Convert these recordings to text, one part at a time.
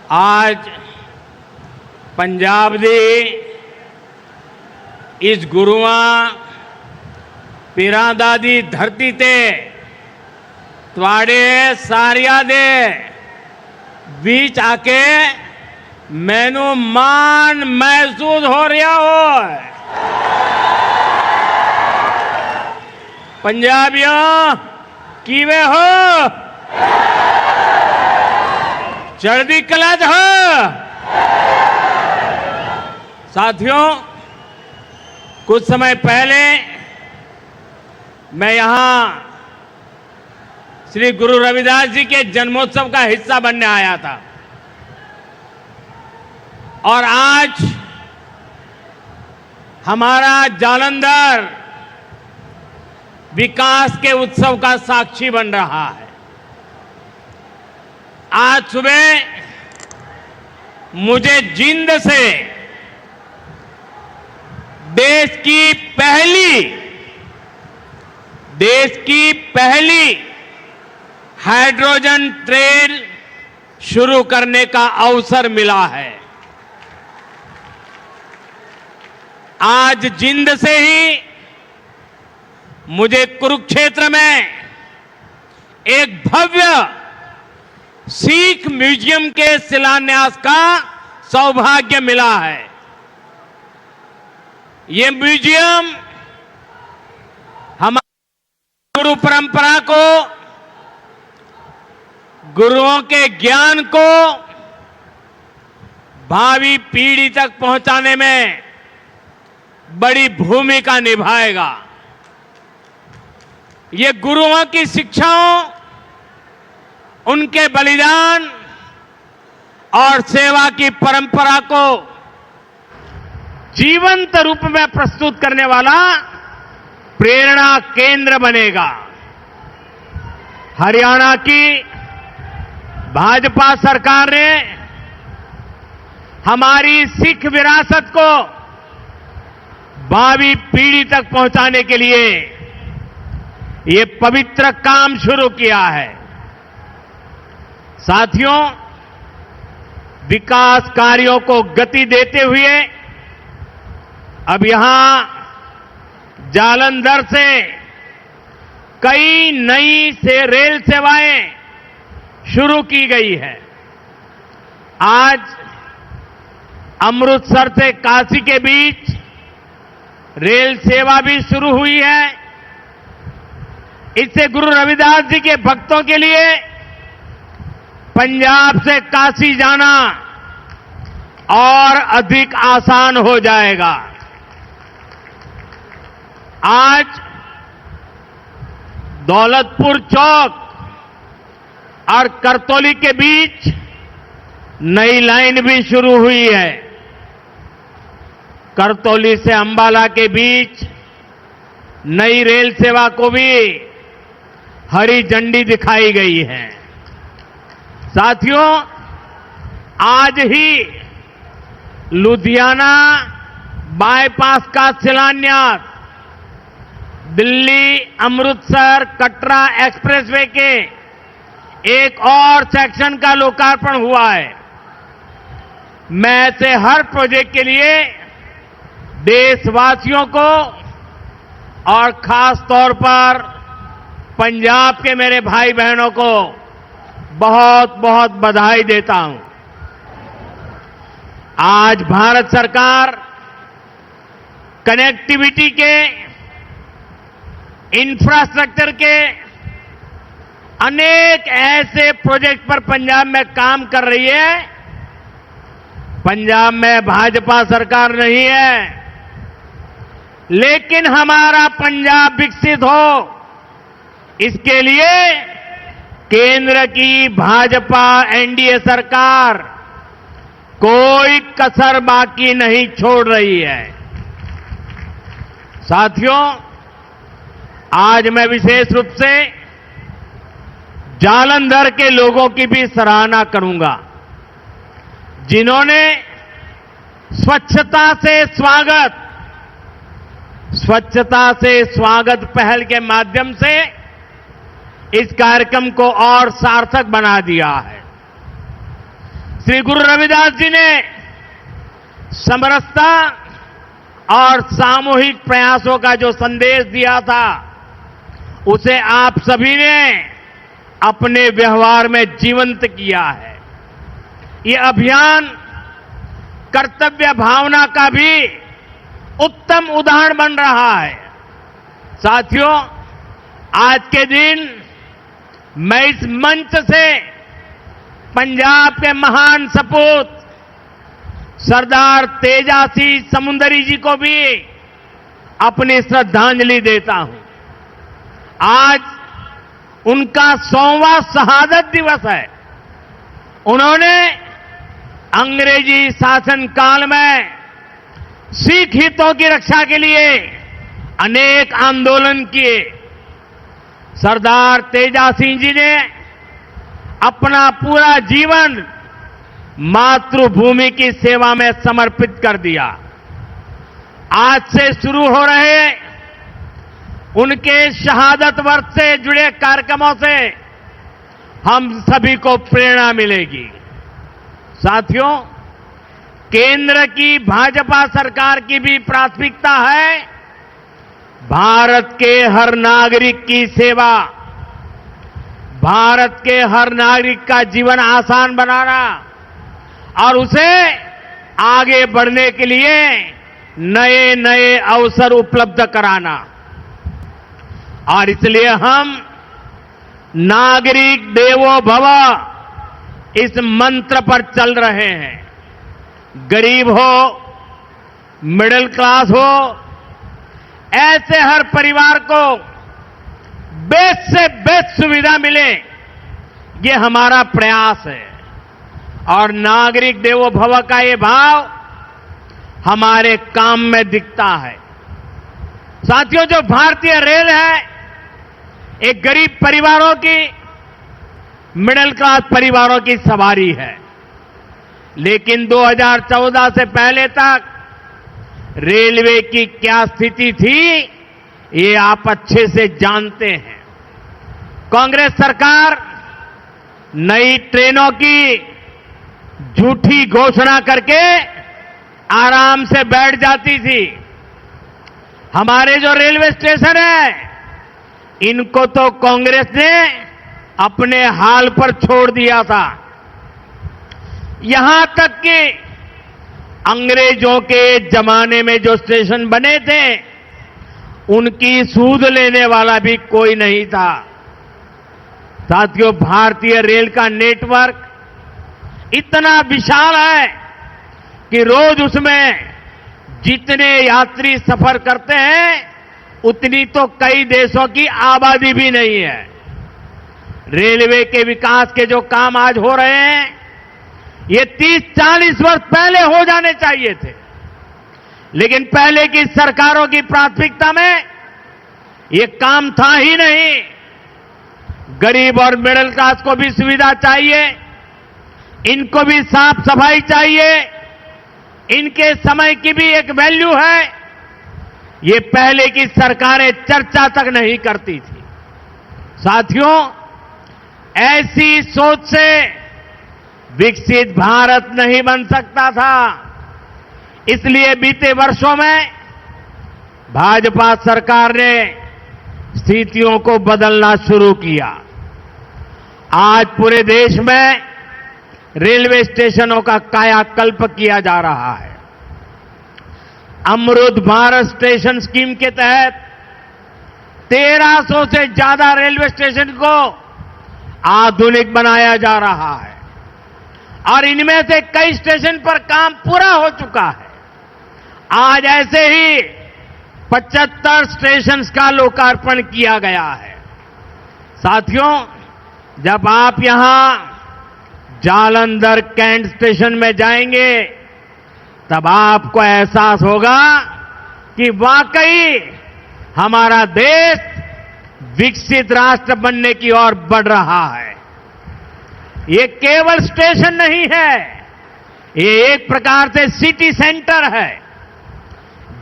आज पंजाब दी इस गुरुआं पीरां दा दी धरती ते तुहाडे सारियां दे बीच आके मैनू मान महसूस हो रहा हो। पंजाबियों किवे हो? चढ़दी कला च हो? साथियों, कुछ समय पहले मैं यहां श्री गुरु रविदास जी के जन्मोत्सव का हिस्सा बनने आया था और आज हमारा जालंधर विकास के उत्सव का साक्षी बन रहा है। आज सुबह मुझे जिंद से देश की पहली हाइड्रोजन ट्रेन शुरू करने का अवसर मिला है। आज जिंद से ही मुझे कुरुक्षेत्र में एक भव्य सिख म्यूजियम के शिलान्यास का सौभाग्य मिला है। ये म्यूजियम हमारी गुरु परंपरा को, गुरुओं के ज्ञान को भावी पीढ़ी तक पहुंचाने में बड़ी भूमिका निभाएगा। ये गुरुओं की शिक्षाओं, उनके बलिदान और सेवा की परंपरा को जीवंत रूप में प्रस्तुत करने वाला प्रेरणा केंद्र बनेगा। हरियाणा की भाजपा सरकार ने हमारी सिख विरासत को भावी पीढ़ी तक पहुंचाने के लिए ये पवित्र काम शुरू किया है। साथियों, विकास कार्यों को गति देते हुए अब यहां जालंधर से कई नई रेल सेवाएं शुरू की गई है। आज अमृतसर से काशी के बीच रेल सेवा भी शुरू हुई है। इससे गुरु रविदास जी के भक्तों के लिए पंजाब से काशी जाना और अधिक आसान हो जाएगा। आज दौलतपुर चौक और करतौली के बीच नई लाइन भी शुरू हुई है। करतौली से अंबाला के बीच नई रेल सेवा को भी हरी झंडी दिखाई गई है। साथियों, आज ही लुधियाना बाईपास का शिलान्यास, दिल्ली अमृतसर कटरा एक्सप्रेसवे के एक और सेक्शन का लोकार्पण हुआ है। मैं ऐसे हर प्रोजेक्ट के लिए देशवासियों को और खास तौर पर पंजाब के मेरे भाई बहनों को बहुत बहुत बधाई देता हूं। आज भारत सरकार कनेक्टिविटी के, इंफ्रास्ट्रक्चर के अनेक ऐसे प्रोजेक्ट पर पंजाब में काम कर रही है। पंजाब में भाजपा सरकार नहीं है, लेकिन हमारा पंजाब विकसित हो, इसके लिए केंद्र की भाजपा एनडीए सरकार कोई कसर बाकी नहीं छोड़ रही है। साथियों, आज मैं विशेष रूप से जालंधर के लोगों की भी सराहना करूंगा, जिन्होंने स्वच्छता से स्वागत पहल के माध्यम से इस कार्यक्रम को और सार्थक बना दिया है। श्री गुरु रविदास जी ने समरसता और सामूहिक प्रयासों का जो संदेश दिया था, उसे आप सभी ने अपने व्यवहार में जीवंत किया है। ये अभियान कर्तव्य भावना का भी उत्तम उदाहरण बन रहा है। साथियों, आज के दिन मैं इस मंच से पंजाब के महान सपूत सरदार तेजा सिंह समुंदरी जी को भी अपनी श्रद्धांजलि देता हूं। आज उनका 100वां शहादत दिवस है। उन्होंने अंग्रेजी शासन काल में सिख हितों की रक्षा के लिए अनेक आंदोलन किए। सरदार तेजा सिंह जी ने अपना पूरा जीवन मातृभूमि की सेवा में समर्पित कर दिया। आज से शुरू हो रहे उनके शहादत वर्ष से जुड़े कार्यक्रमों से हम सभी को प्रेरणा मिलेगी। साथियों, केंद्र की भाजपा सरकार की भी प्राथमिकता है भारत के हर नागरिक की सेवा, भारत के हर नागरिक का जीवन आसान बनाना और उसे आगे बढ़ने के लिए नए नए अवसर उपलब्ध कराना। और इसलिए हम नागरिक देवो भव इस मंत्र पर चल रहे हैं। गरीब हो, मिडिल क्लास हो, ऐसे हर परिवार को बेस्ट से बेस्ट सुविधा मिले, ये हमारा प्रयास है। और नागरिक देवो भव का ये भाव हमारे काम में दिखता है। साथियों, जो भारतीय रेल है, एक गरीब परिवारों की, मिडिल क्लास परिवारों की सवारी है। लेकिन 2014 से पहले तक रेलवे की क्या स्थिति थी, ये आप अच्छे से जानते हैं। कांग्रेस सरकार नई ट्रेनों की झूठी घोषणा करके आराम से बैठ जाती थी। हमारे जो रेलवे स्टेशन है, इनको तो कांग्रेस ने अपने हाल पर छोड़ दिया था। यहां तक कि अंग्रेजों के जमाने में जो स्टेशन बने थे, उनकी सूद लेने वाला भी कोई नहीं था। साथियों, भारतीय रेल का नेटवर्क इतना विशाल है कि रोज उसमें जितने यात्री सफर करते हैं, उतनी तो कई देशों की आबादी भी नहीं है। रेलवे के विकास के जो काम आज हो रहे हैं, ये 30-40 वर्ष पहले हो जाने चाहिए थे। लेकिन पहले की सरकारों की प्राथमिकता में ये काम था ही नहीं। गरीब और मिडिल क्लास को भी सुविधा चाहिए, इनको भी साफ सफाई चाहिए, इनके समय की भी एक वैल्यू है। ये पहले की सरकारें चर्चा तक नहीं करती थी। साथियों, ऐसी सोच से विकसित भारत नहीं बन सकता था। इसलिए बीते वर्षों में भाजपा सरकार ने स्थितियों को बदलना शुरू किया। आज पूरे देश में रेलवे स्टेशनों का कायाकल्प किया जा रहा है। अमृत भारत स्टेशन स्कीम के तहत 1300 से ज्यादा रेलवे स्टेशन को आधुनिक बनाया जा रहा है और इनमें से कई स्टेशन पर काम पूरा हो चुका है। आज ऐसे ही 75 स्टेशन का लोकार्पण किया गया है। साथियों, जब आप यहां जालंधर कैंट स्टेशन में जाएंगे, तब आपको एहसास होगा कि वाकई हमारा देश विकसित राष्ट्र बनने की ओर बढ़ रहा है। ये केवल स्टेशन नहीं है, ये एक प्रकार से सिटी सेंटर है।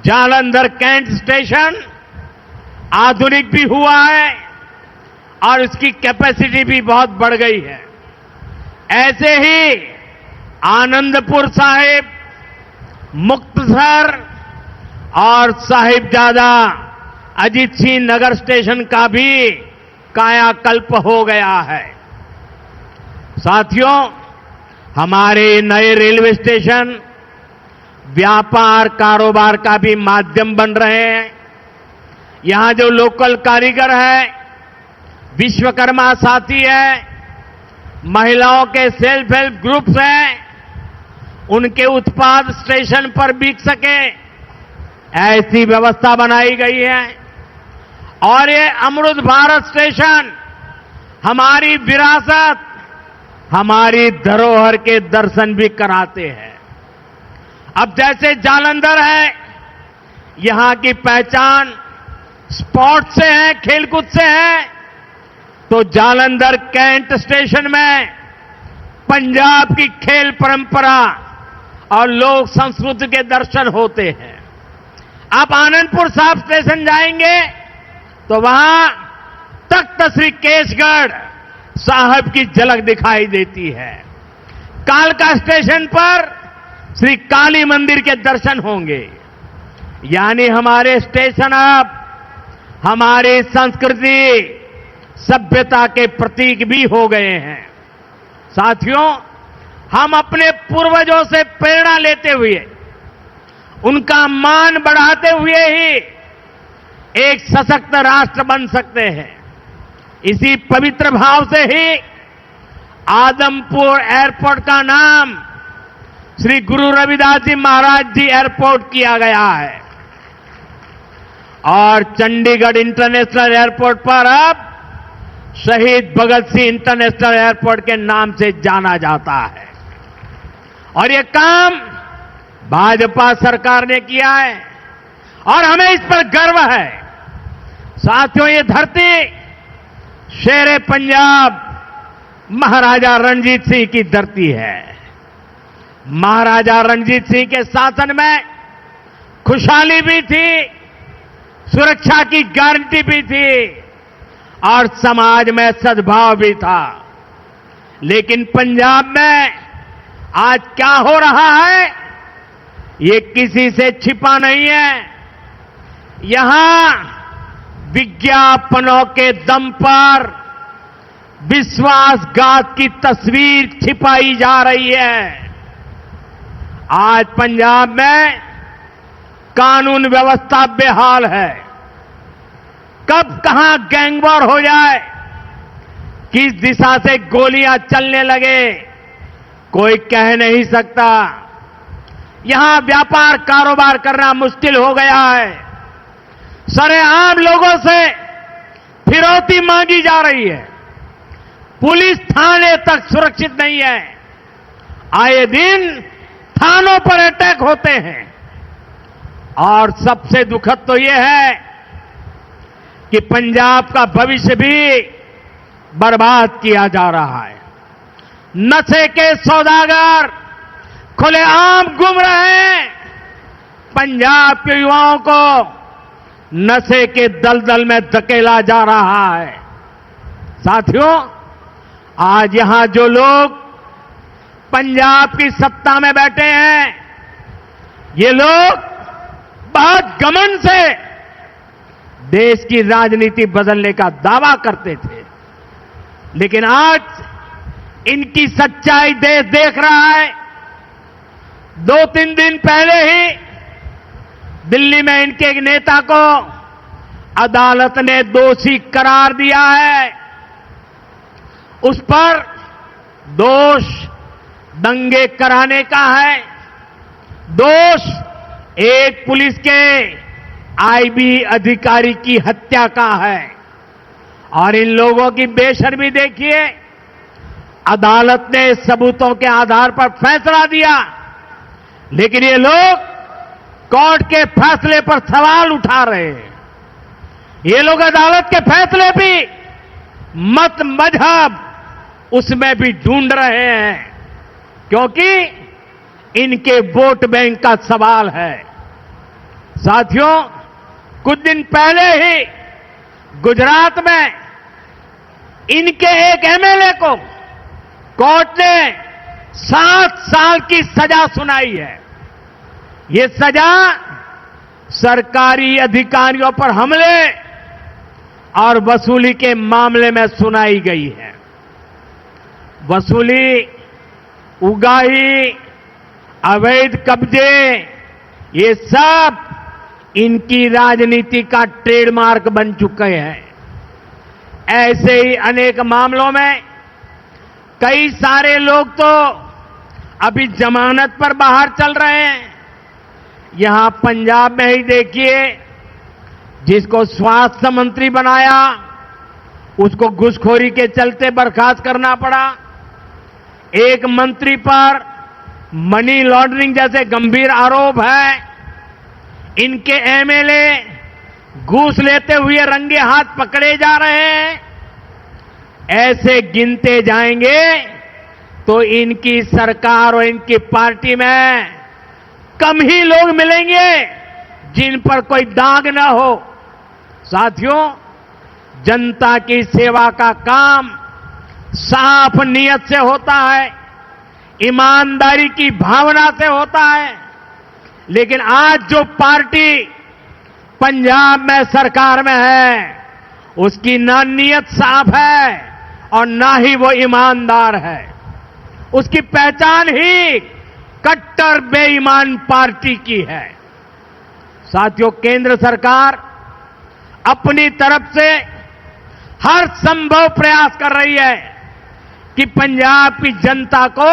जालंधर कैंट स्टेशन आधुनिक भी हुआ है और इसकी कैपेसिटी भी बहुत बढ़ गई है। ऐसे ही आनंदपुर साहिब, मुक्तसर और साहिबजादा अजीत सिंह नगर स्टेशन का भी कायाकल्प हो गया है। साथियों, हमारे नए रेलवे स्टेशन व्यापार कारोबार का भी माध्यम बन रहे हैं। यहां जो लोकल कारीगर है, विश्वकर्मा साथी है, महिलाओं के सेल्फ हेल्प ग्रुप्स हैं, उनके उत्पाद स्टेशन पर बिक सके, ऐसी व्यवस्था बनाई गई है। और ये अमृत भारत स्टेशन हमारी विरासत, हमारी धरोहर के दर्शन भी कराते हैं। अब जैसे जालंधर है, यहां की पहचान स्पोर्ट्स से है, खेलकूद से है, तो जालंधर कैंट स्टेशन में पंजाब की खेल परंपरा और लोक संस्कृति के दर्शन होते हैं। आप आनंदपुर साहिब स्टेशन जाएंगे तो वहां तख्त श्री केशगढ़ साहब की झलक दिखाई देती है। कालका स्टेशन पर श्री काली मंदिर के दर्शन होंगे। यानी हमारे स्टेशन अब हमारी संस्कृति सभ्यता के प्रतीक भी हो गए हैं। साथियों, हम अपने पूर्वजों से प्रेरणा लेते हुए, उनका मान बढ़ाते हुए ही एक सशक्त राष्ट्र बन सकते हैं। इसी पवित्र भाव से ही आदमपुर एयरपोर्ट का नाम श्री गुरु रविदास जी महाराज जी एयरपोर्ट किया गया है और चंडीगढ़ इंटरनेशनल एयरपोर्ट पर अब शहीद भगत सिंह इंटरनेशनल एयरपोर्ट के नाम से जाना जाता है। और ये काम भाजपा सरकार ने किया है और हमें इस पर गर्व है। साथियों, ये धरती शेरे पंजाब महाराजा रणजीत सिंह की धरती है। महाराजा रणजीत सिंह के शासन में खुशहाली भी थी, सुरक्षा की गारंटी भी थी और समाज में सद्भाव भी था। लेकिन पंजाब में आज क्या हो रहा है, ये किसी से छिपा नहीं है। यहां विज्ञापनों के दम पर विश्वासघात की तस्वीर छिपाई जा रही है। आज पंजाब में कानून व्यवस्था बेहाल है। कब कहां गैंगवॉर हो जाए, किस दिशा से गोलियां चलने लगे, कोई कह नहीं सकता। यहां व्यापार कारोबार करना मुश्किल हो गया है। सरेआम लोगों से फिरौती मांगी जा रही है। पुलिस थाने तक सुरक्षित नहीं है। आए दिन थानों पर अटैक होते हैं। और सबसे दुखद तो यह है कि पंजाब का भविष्य भी बर्बाद किया जा रहा है। नशे के सौदागर खुलेआम घूम रहे हैं। पंजाब के युवाओं को नशे के दलदल में धकेला जा रहा है। साथियों, आज यहां जो लोग पंजाब की सत्ता में बैठे हैं, ये लोग बहुत घमंड से देश की राजनीति बदलने का दावा करते थे। लेकिन आज इनकी सच्चाई देश देख रहा है। 2-3 दिन पहले ही दिल्ली में इनके एक नेता को अदालत ने दोषी करार दिया है। उस पर दोष दंगे कराने का है। दोष एक पुलिस के आईबी अधिकारी की हत्या का है। और इन लोगों की बेशर्मी देखिए, अदालत ने सबूतों के आधार पर फैसला दिया, लेकिन ये लोग कोर्ट के फैसले पर सवाल उठा रहे हैं। ये लोग अदालत के फैसले भी मत मजहब उसमें भी ढूंढ रहे हैं, क्योंकि इनके वोट बैंक का सवाल है। साथियों, कुछ दिन पहले ही गुजरात में इनके एक एमएलए को कोर्ट ने 7 साल की सजा सुनाई है। ये सजा सरकारी अधिकारियों पर हमले और वसूली के मामले में सुनाई गई है। वसूली, उगाही, अवैध कब्जे, ये सब इनकी राजनीति का ट्रेडमार्क बन चुके हैं। ऐसे ही अनेक मामलों में कई सारे लोग तो अभी जमानत पर बाहर चल रहे हैं। यहां पंजाब में ही देखिए, जिसको स्वास्थ्य मंत्री बनाया उसको घूसखोरी के चलते बर्खास्त करना पड़ा। एक मंत्री पर मनी लॉन्ड्रिंग जैसे गंभीर आरोप है। इनके एमएलए घूस लेते हुए रंगे हाथ पकड़े जा रहे हैं। ऐसे गिनते जाएंगे तो इनकी सरकार और इनकी पार्टी में कम ही लोग मिलेंगे जिन पर कोई दाग ना हो। साथियों, जनता की सेवा का काम साफ नियत से होता है, ईमानदारी की भावना से होता है। लेकिन आज जो पार्टी पंजाब में सरकार में है, उसकी ना नीयत साफ है और ना ही वो ईमानदार है। उसकी पहचान ही कट्टर बेईमान पार्टी की है। साथियों, केंद्र सरकार अपनी तरफ से हर संभव प्रयास कर रही है कि पंजाब की जनता को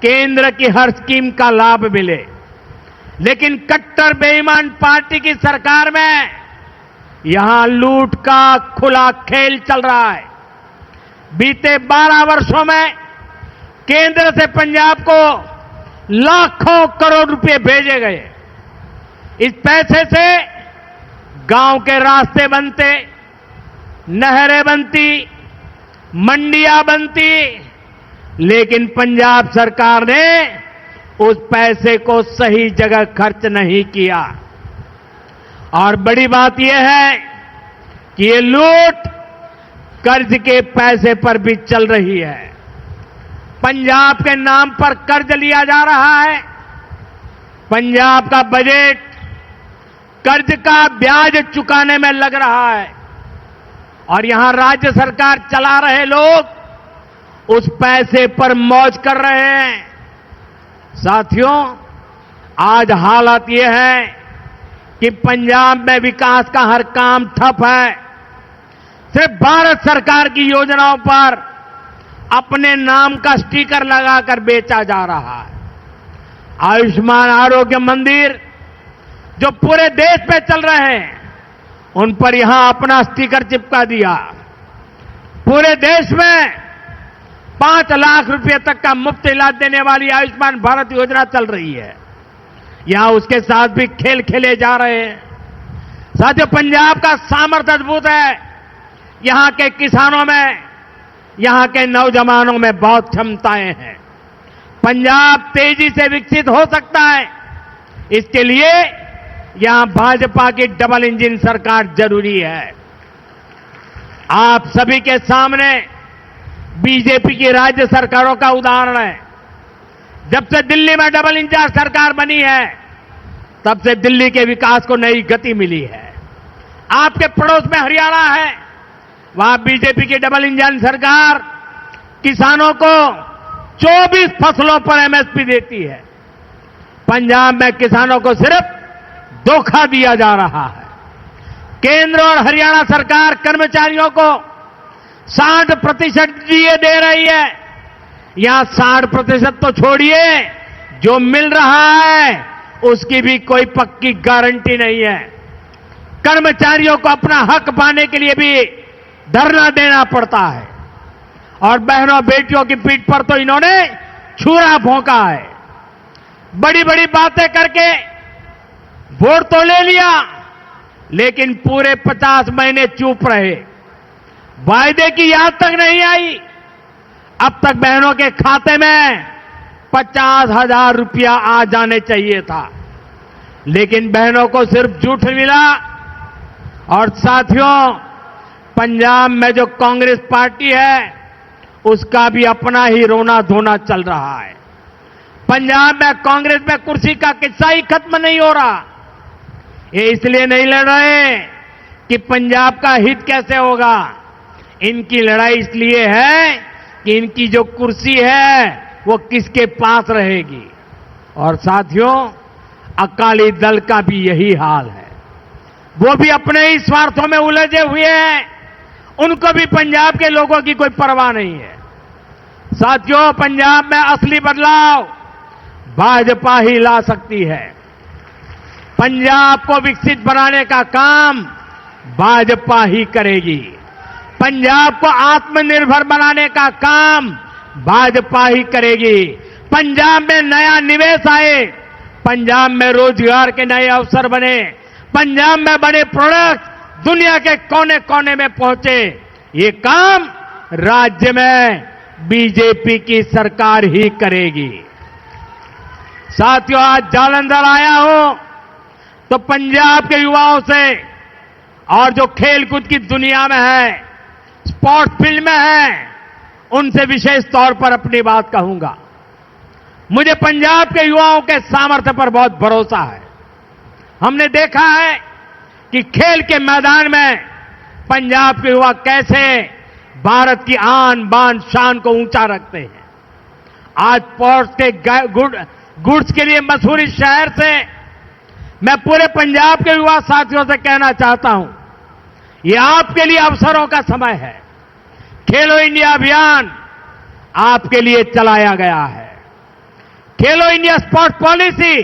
केंद्र की हर स्कीम का लाभ मिले। लेकिन कट्टर बेईमान पार्टी की सरकार में यहां लूट का खुला खेल चल रहा है। बीते 12 वर्षों में केंद्र से पंजाब को लाखों करोड़ रुपए भेजे गए। इस पैसे से गांव के रास्ते बनते, नहरें बनती, मंडियां बनती, लेकिन पंजाब सरकार ने उस पैसे को सही जगह खर्च नहीं किया। और बड़ी बात यह है कि ये लूट कर्ज के पैसे पर भी चल रही है। पंजाब के नाम पर कर्ज लिया जा रहा है। पंजाब का बजट कर्ज का ब्याज चुकाने में लग रहा है और यहां राज्य सरकार चला रहे लोग उस पैसे पर मौज कर रहे हैं। साथियों, आज हालत यह है कि पंजाब में विकास का हर काम ठप है। सिर्फ भारत सरकार की योजनाओं पर अपने नाम का स्टिकर लगाकर बेचा जा रहा है। आयुष्मान आरोग्य मंदिर जो पूरे देश में चल रहे हैं, उन पर यहां अपना स्टिकर चिपका दिया। पूरे देश में 5 लाख रुपए तक का मुफ्त इलाज देने वाली आयुष्मान भारत योजना चल रही है। यहां उसके साथ भी खेल खेले जा रहे हैं। साथियों, पंजाब का सामर्थ्य अद्भुत है। यहां के किसानों में, यहां के नौजवानों में बहुत क्षमताएं हैं। पंजाब तेजी से विकसित हो सकता है। इसके लिए यहां भाजपा की डबल इंजन सरकार जरूरी है। आप सभी के सामने बीजेपी की राज्य सरकारों का उदाहरण है। जब से दिल्ली में डबल इंजन सरकार बनी है, तब से दिल्ली के विकास को नई गति मिली है। आपके पड़ोस में हरियाणा है, वहां बीजेपी की डबल इंजन सरकार किसानों को 24 फसलों पर एमएसपी देती है। पंजाब में किसानों को सिर्फ धोखा दिया जा रहा है। केंद्र और हरियाणा सरकार कर्मचारियों को 60% डीए दे रही है। यहां 60% तो छोड़िए, जो मिल रहा है उसकी भी कोई पक्की गारंटी नहीं है। कर्मचारियों को अपना हक पाने के लिए भी धरना देना पड़ता है और बहनों बेटियों की पीठ पर तो इन्होंने छुरा भोंका है। बड़ी बड़ी बातें करके वोट तो ले लिया, लेकिन पूरे 50 महीने चुप रहे। वायदे की याद तक नहीं आई। अब तक बहनों के खाते में 50,000 रुपया आ जाने चाहिए था, लेकिन बहनों को सिर्फ झूठ मिला। और साथियों, पंजाब में जो कांग्रेस पार्टी है, उसका भी अपना ही रोना धोना चल रहा है। पंजाब में कांग्रेस में कुर्सी का किस्सा ही खत्म नहीं हो रहा। ये इसलिए नहीं लड़ रहे कि पंजाब का हित कैसे होगा। इनकी लड़ाई इसलिए है कि इनकी जो कुर्सी है वो किसके पास रहेगी। और साथियों, अकाली दल का भी यही हाल है। वो भी अपने ही स्वार्थों में उलझे हुए हैं। उनको भी पंजाब के लोगों की कोई परवाह नहीं है। साथियों, पंजाब में असली बदलाव भाजपा ही ला सकती है। पंजाब को विकसित बनाने का काम भाजपा ही करेगी। पंजाब को आत्मनिर्भर बनाने का काम भाजपा ही करेगी। पंजाब में नया निवेश आए, पंजाब में रोजगार के नए अवसर बने, पंजाब में बने प्रोडक्ट दुनिया के कोने कोने में पहुंचे, ये काम राज्य में बीजेपी की सरकार ही करेगी। साथियों, आज जालंधर आया हूं तो पंजाब के युवाओं से और जो खेलकूद की दुनिया में है, स्पोर्ट्स फील्ड में है, उनसे विशेष तौर पर अपनी बात कहूंगा। मुझे पंजाब के युवाओं के सामर्थ्य पर बहुत भरोसा है। हमने देखा है कि खेल के मैदान में पंजाब के युवा कैसे भारत की आन बान शान को ऊंचा रखते हैं। आज स्पोर्ट्स के गुड्स के लिए मशहूर इस शहर से मैं पूरे पंजाब के युवा साथियों से कहना चाहता हूं, ये आपके लिए अवसरों का समय है। खेलो इंडिया अभियान आपके लिए चलाया गया है। खेलो इंडिया स्पोर्ट्स पॉलिसी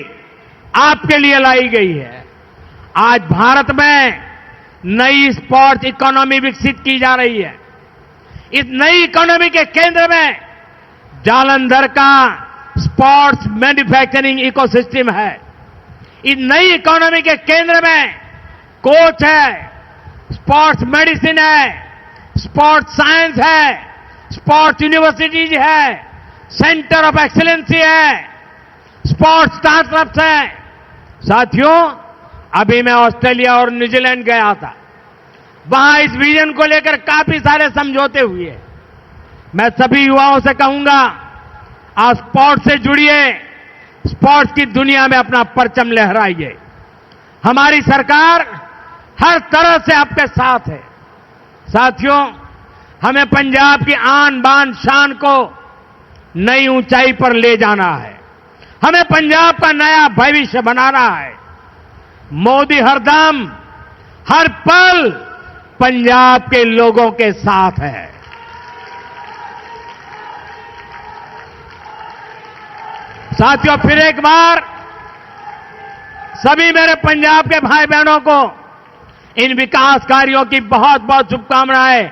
आपके लिए लाई गई है। आज भारत में नई स्पोर्ट्स इकोनॉमी विकसित की जा रही है। इस नई इकोनॉमी के केंद्र में जालंधर का स्पोर्ट्स मैन्युफैक्चरिंग इकोसिस्टम है। इस नई इकोनॉमी के केंद्र में कोच है, स्पोर्ट्स मेडिसिन है, स्पोर्ट्स साइंस है, स्पोर्ट्स यूनिवर्सिटीज है, सेंटर ऑफ एक्सीलेंसी है, स्पोर्ट्स स्टार्टअप्स है। साथियों, अभी मैं ऑस्ट्रेलिया और न्यूजीलैंड गया था। वहां इस विजन को लेकर काफी सारे समझौते हुए। मैं सभी युवाओं से कहूंगा, आप स्पोर्ट्स से जुड़िए, स्पोर्ट्स की दुनिया में अपना परचम लहराइए। हमारी सरकार हर तरह से आपके साथ है। साथियों, हमें पंजाब की आन बान शान को नई ऊंचाई पर ले जाना है। हमें पंजाब का नया भविष्य बनाना है। मोदी हरदम हर पल पंजाब के लोगों के साथ है। साथियों, फिर एक बार सभी मेरे पंजाब के भाई बहनों को इन विकास कार्यों की बहुत बहुत शुभकामनाएं।